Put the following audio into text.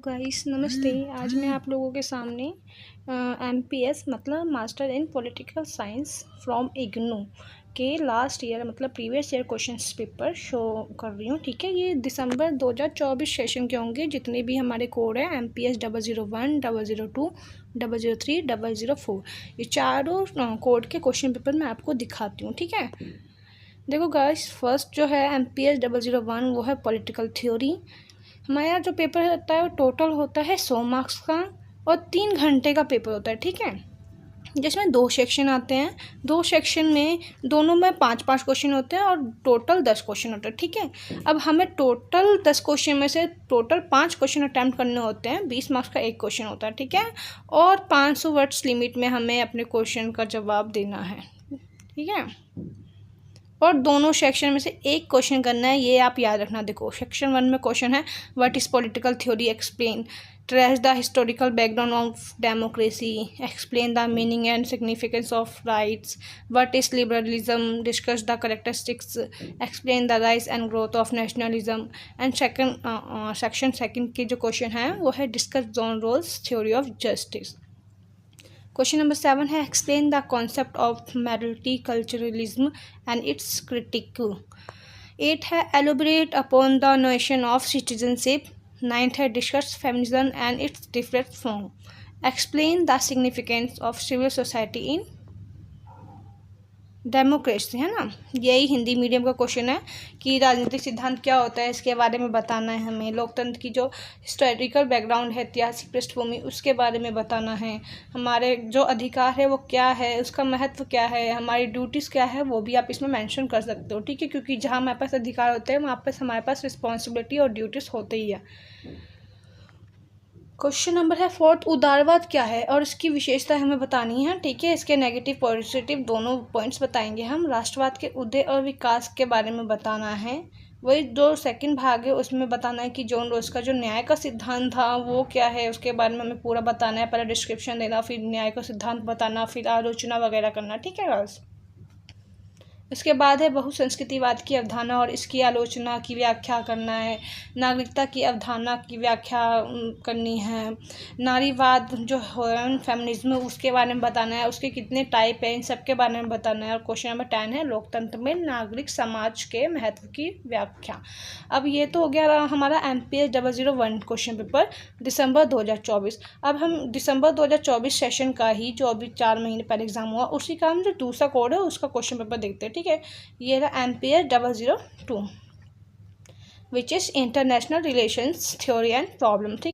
Guys नमस्ते। आज मैं आप लोगों के सामने एमपीएस मतलब master in political science from IGNOU के लास्ट ईयर मतलब previous year questions paper show कर रही हूँ। ठीक है, ये दिसंबर 2024 सेशन के होंगे। जितने भी हमारे कोड हैं एमपीएस 001, 002, 003, 004, ये चारों कोड के क्वेश्चन पेपर मैं आपको दिखाती हूँ। ठीक है, देखो गाइस, फर्स्ट जो है एमपीएस 001 वो है पॉलिटिकल थ्योरी। हमारा जो पेपर होता है वो टोटल होता है 100 मार्क्स का और 3 घंटे का पेपर होता है। ठीक है, जिसमें 2 सेक्शन आते हैं। 2 सेक्शन में दोनों में 5-5 क्वेश्चन होते हैं और टोटल 10 क्वेश्चन होते हैं। ठीक है, अब हमें टोटल 10 क्वेश्चन में से टोटल 5 क्वेश्चन अटैम्प्ट करने होते हैं। 20 मार्क्स का एक क्वेश्चन होता है। ठीक है, और 500 वर्ड्स लिमिट में हमें अपने क्वेश्चन का जवाब देना है। ठीक है, और दोनों सेक्शन में से एक क्वेश्चन करना है, ये आप याद रखना। देखो, सेक्शन 1 में क्वेश्चन है what is political theory, explain, trace the historical background of democracy, explain the meaning and significance of rights, what is liberalism, discuss the characteristics, explain the rise and growth of nationalism. And section second के जो question है वो है discuss John Rawls theory of justice. Question number 7 है explain the concept of multiculturalism and its critique. 8 है elaborate upon the notion of citizenship. 9 है discuss feminism and its different form, explain the significance of civil society in democracy. है ना, यही Hindi medium का question है कि राजनीतिक सिद्धांत क्या होता है, इसके बारे में बताना है हमें। लोकतंत्र की जो हिस्टोरिकल बैकग्राउंड है, ऐतिहासिक पृष्ठभूमि, उसके बारे में बताना है। हमारे जो अधिकार है वो क्या है, उसका महत्व क्या है, हमारी ड्यूटीज़ क्या है, वो भी आप इसमें मेंशन कर सकते हो। ठीक है, क्योंकि जहाँ हमारे पास अधिकार होते हैं वहाँ पर हमारे पास रिस्पॉन्सिबिलिटी और ड्यूटीज़ होते ही है। क्वेश्चन नंबर है 4 उदारवाद क्या है और इसकी विशेषता हमें बतानी है। ठीक है, इसके नेगेटिव पॉजिटिव दोनों पॉइंट्स बताएंगे हम। राष्ट्रवाद के उदय और विकास के बारे में बताना है। वही जो सेकंड भाग है उसमें बताना है कि जॉन रोल्स का जो न्याय का सिद्धांत था वो क्या है, उसके बारे में हमें पूरा बताना है। पहले डिस्क्रिप्शन देना, फिर न्याय का सिद्धांत बताना, फिर आलोचना वगैरह करना। ठीक है गाइस, इसके बाद है बहुसंस्कृतिवाद की अवधारणा और इसकी आलोचना की व्याख्या करना है। नागरिकता की अवधारणा की व्याख्या करनी है। नारीवाद जो है फेमिनिज्म, उसके बारे में बताना है। उसके कितने टाइप है, इन सब के बारे में बताना है। और क्वेश्चन नंबर 10 है लोकतंत्र में नागरिक समाज के महत्व की व्याख्या। अब ये तो हो गया हमारा एमपीएस 001 क्वेश्चन पेपर दिसंबर 2024। अब हम दिसंबर 2024 सेशन का ही जो अभी 4 महीने पहले एग्जाम हुआ उसी का हम जो दूसरा कोड है उसका क्वेश्चन पेपर देखते हैं। ठीक है, ये रहा MPS 002 which is international relations theory and problem. ठीक।